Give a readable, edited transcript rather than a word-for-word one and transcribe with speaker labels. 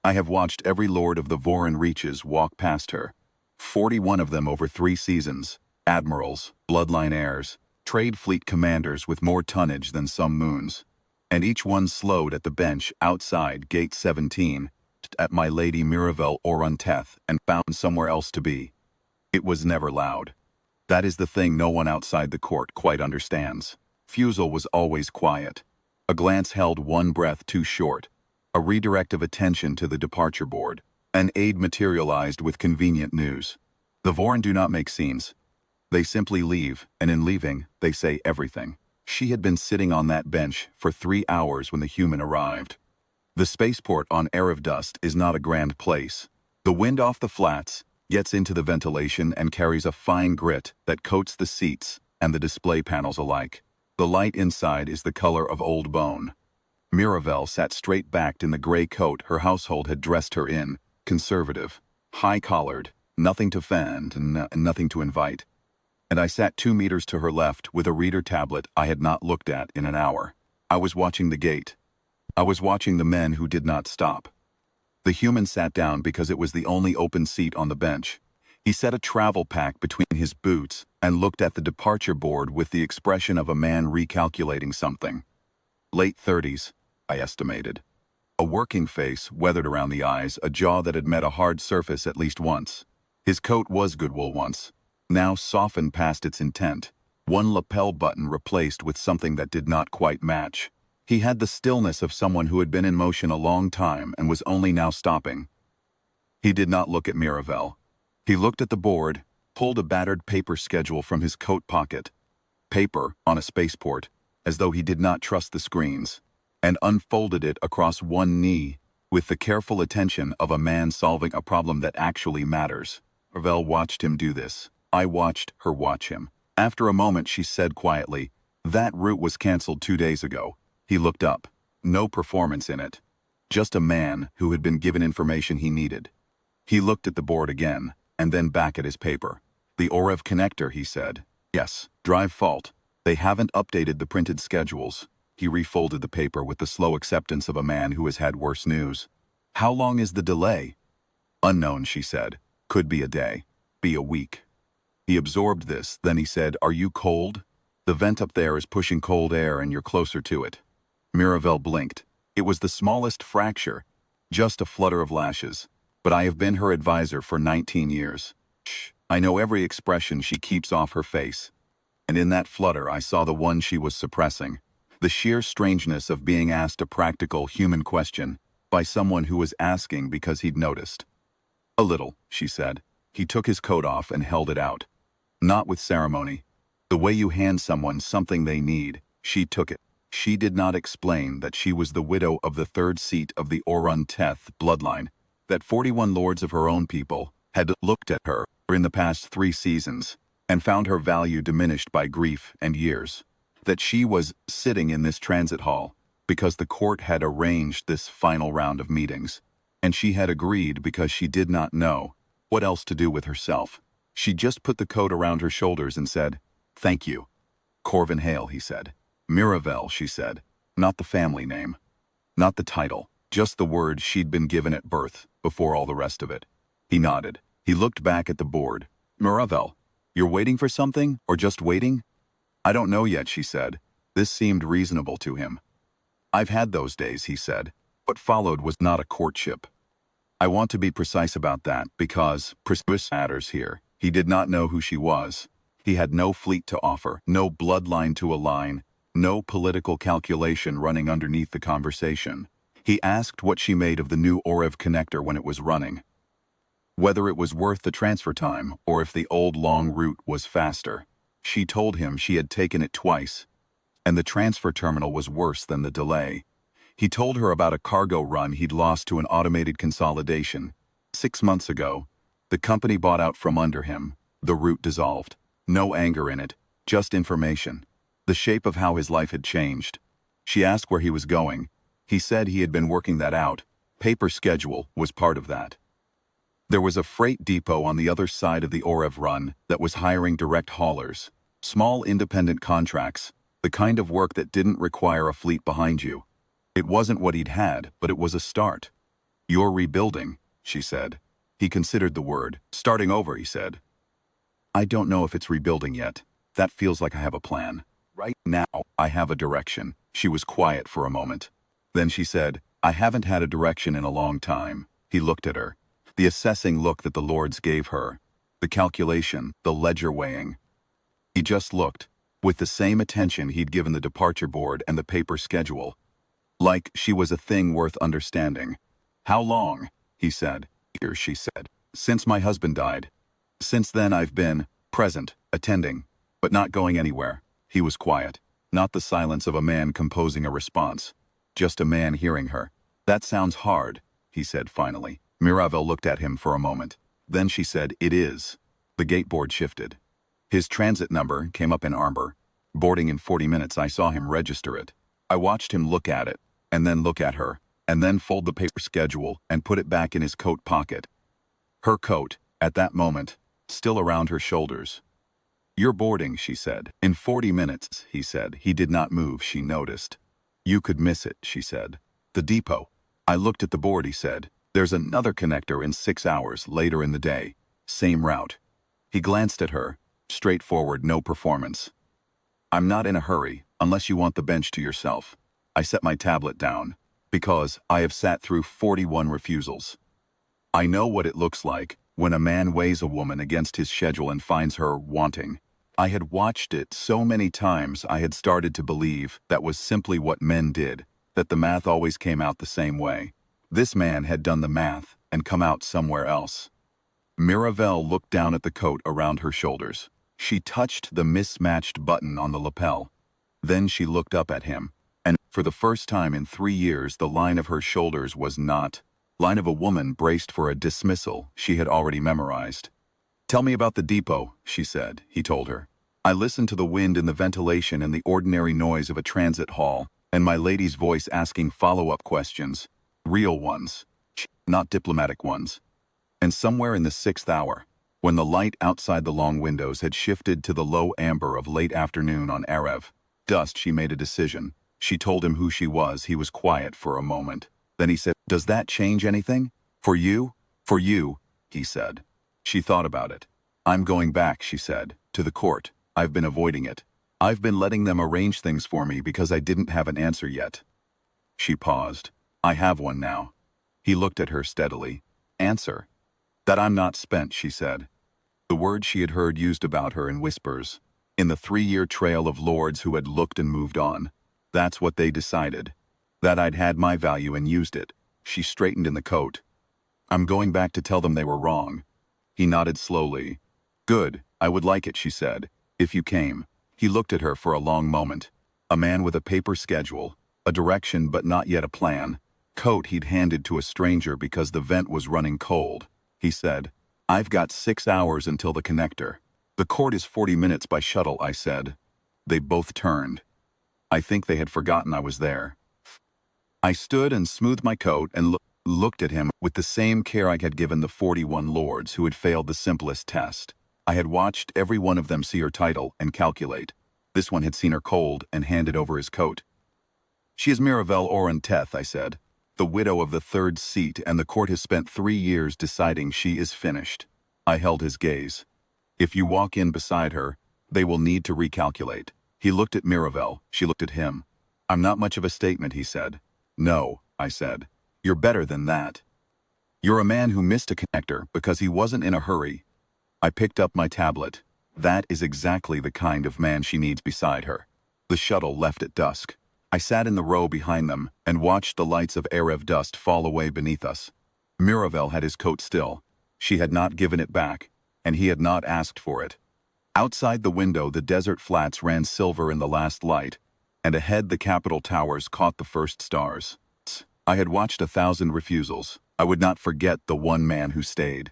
Speaker 1: I have watched every lord of the Vauren Reaches walk past her. 41 of them over 3 seasons. Admirals, bloodline heirs, trade fleet commanders with more tonnage than some moons. And each one slowed at the bench outside Gate 17, at my Lady Miravel Orunteth, and found somewhere else to be. It was never loud. That is the thing no one outside the court quite understands. Fusel was always quiet. A glance held one breath too short. A redirect of attention to the departure board. An aide materialized with convenient news. The Vauren do not make scenes. They simply leave, and in leaving, they say everything. She had been sitting on that bench for 3 hours when the human arrived. The spaceport on Dust is not a grand place. The wind off the flats gets into the ventilation and carries a fine grit that coats the seats and the display panels alike. The light inside is the color of old bone. Miravel sat straight-backed in the gray coat her household had dressed her in, conservative, high-collared, nothing to fend and nothing to invite. And I sat 2 meters to her left with a reader tablet I had not looked at in an hour. I was watching the gate. I was watching the men who did not stop. The human sat down because it was the only open seat on the bench. He set a travel pack between his boots and looked at the departure board with the expression of a man recalculating something. Late 30s, I estimated. A working face, weathered around the eyes, a jaw that had met a hard surface at least once. His coat was good wool once, now softened past its intent, one lapel button replaced with something that did not quite match. He had the stillness of someone who had been in motion a long time and was only now stopping. He did not look at Miravel. He looked at the board, pulled a battered paper schedule from his coat pocket, paper on a spaceport, as though he did not trust the screens, and unfolded it across one knee with the careful attention of a man solving a problem that actually matters. Miravel watched him do this. I watched her watch him. After a moment she said quietly, "That route was canceled 2 days ago." He looked up. No performance in it. Just a man who had been given information he needed. He looked at the board again, and then back at his paper. "The Orev connector," he said. "Yes, drive fault. They haven't updated the printed schedules." He refolded the paper with the slow acceptance of a man who has had worse news. "How long is the delay?" "Unknown," she said. "Could be a day. Be a week." He absorbed this, then he said, "Are you cold? The vent up there is pushing cold air and you're closer to it." Miravel blinked. It was the smallest fracture, just a flutter of lashes. But I have been her advisor for 19 years. Shh. I know every expression she keeps off her face. And in that flutter I saw the one she was suppressing. The sheer strangeness of being asked a practical human question by someone who was asking because he'd noticed. "A little," she said. He took his coat off and held it out. Not with ceremony. The way you hand someone something they need. She took it. She did not explain that she was the widow of the 3rd seat of the Orunteth bloodline, that 41 lords of her own people had looked at her in the past 3 seasons and found her value diminished by grief and years, that she was sitting in this transit hall because the court had arranged this final round of meetings, and she had agreed because she did not know what else to do with herself. She just put the coat around her shoulders and said, "Thank you." "Corvin Hale," he said. "Miravel," she said. Not the family name. Not the title. Just the word she'd been given at birth, before all the rest of it. He nodded. He looked back at the board. "Miravel, you're waiting for something, or just waiting?" "I don't know yet," she said. This seemed reasonable to him. "I've had those days," he said. What followed was not a courtship. I want to be precise about that, because precise matters here. He did not know who she was. He had no fleet to offer, no bloodline to align, no political calculation running underneath the conversation. He asked what she made of the new Orev connector when it was running. Whether it was worth the transfer time, or if the old long route was faster. She told him she had taken it twice, and the transfer terminal was worse than the delay. He told her about a cargo run he'd lost to an automated consolidation. 6 months ago, the company bought out from under him. The route dissolved. No anger in it, just information. The shape of how his life had changed. She asked where he was going. He said he had been working that out. Paper schedule was part of that. There was a freight depot on the other side of the Orev run that was hiring direct haulers. Small independent contracts, the kind of work that didn't require a fleet behind you. It wasn't what he'd had, but it was a start. You're rebuilding, she said. He considered the word. Starting over, he said. I don't know if it's rebuilding yet. That feels like I have a plan. Right now, I have a direction. She was quiet for a moment. Then she said, I haven't had a direction in a long time. He looked at her. The assessing look that the Lords gave her. The calculation, the ledger weighing. He just looked, with the same attention he'd given the departure board and the paper schedule. Like she was a thing worth understanding. How long? He said. Years, she said. Since my husband died. Since then I've been present, attending, but not going anywhere. He was quiet. Not the silence of a man composing a response. Just a man hearing her. That sounds hard, he said finally. Miravel looked at him for a moment. Then she said, it is. The gateboard shifted. His transit number came up in amber. Boarding in 40 minutes, I saw him register it. I watched him look at it, and then look at her, and then fold the paper schedule and put it back in his coat pocket. Her coat, at that moment, still around her shoulders. You're boarding, she said. In 40 minutes, he said. He did not move, she noticed. You could miss it, she said. The depot. I looked at the board, he said. There's another connector in 6 hours later in the day. Same route. He glanced at her. Straightforward, no performance. I'm not in a hurry, unless you want the bench to yourself. I set my tablet down, because I have sat through 41 refusals. I know what it looks like when a man weighs a woman against his schedule and finds her wanting. I had watched it so many times I had started to believe that was simply what men did, that the math always came out the same way. This man had done the math and come out somewhere else. Miravel looked down at the coat around her shoulders. She touched the mismatched button on the lapel. Then she looked up at him, and for the first time in 3 years the line of her shoulders was not line of a woman braced for a dismissal she had already memorized. Tell me about the depot, she said, he told her. I listened to the wind in the ventilation and the ordinary noise of a transit hall, and my lady's voice asking follow-up questions. Real ones, not diplomatic ones. And somewhere in the 6th hour, when the light outside the long windows had shifted to the low amber of late afternoon on Erev dust, she made a decision. She told him who she was. He was quiet for a moment. Then he said, does that change anything? For you? For you, he said. She thought about it. I'm going back, she said, to the court. I've been avoiding it. I've been letting them arrange things for me because I didn't have an answer yet. She paused. I have one now. He looked at her steadily. Answer. That I'm not spent, she said. The words she had heard used about her in whispers. In the 3-year trail of lords who had looked and moved on. That's what they decided. That I'd had my value and used it. She straightened in the coat. I'm going back to tell them they were wrong. He nodded slowly. Good, I would like it, she said. If you came. He looked at her for a long moment. A man with a paper schedule. A direction but not yet a plan. Coat he'd handed to a stranger because the vent was running cold. He said, I've got 6 hours until the connector. The court is 40 minutes by shuttle, I said. They both turned. I think they had forgotten I was there. I stood and smoothed my coat and looked at him with the same care I had given the 41 lords who had failed the simplest test. I had watched every one of them see her title and calculate. This one had seen her cold and handed over his coat. She is Miravel Oren Teth, I said. The widow of the 3rd seat, and the court has spent 3 years deciding she is finished. I held his gaze. If you walk in beside her, they will need to recalculate. He looked at Miravel, she looked at him. I'm not much of a statement, he said. No, I said. You're better than that. You're a man who missed a connector because he wasn't in a hurry. I picked up my tablet. That is exactly the kind of man she needs beside her. The shuttle left at dusk. I sat in the row behind them and watched the lights of Erev dust fall away beneath us. Miravel had his coat still. She had not given it back, and he had not asked for it. Outside the window, the desert flats ran silver in the last light, and ahead the Capitol towers caught the first stars. I had watched 1,000 refusals. I would not forget the one man who stayed.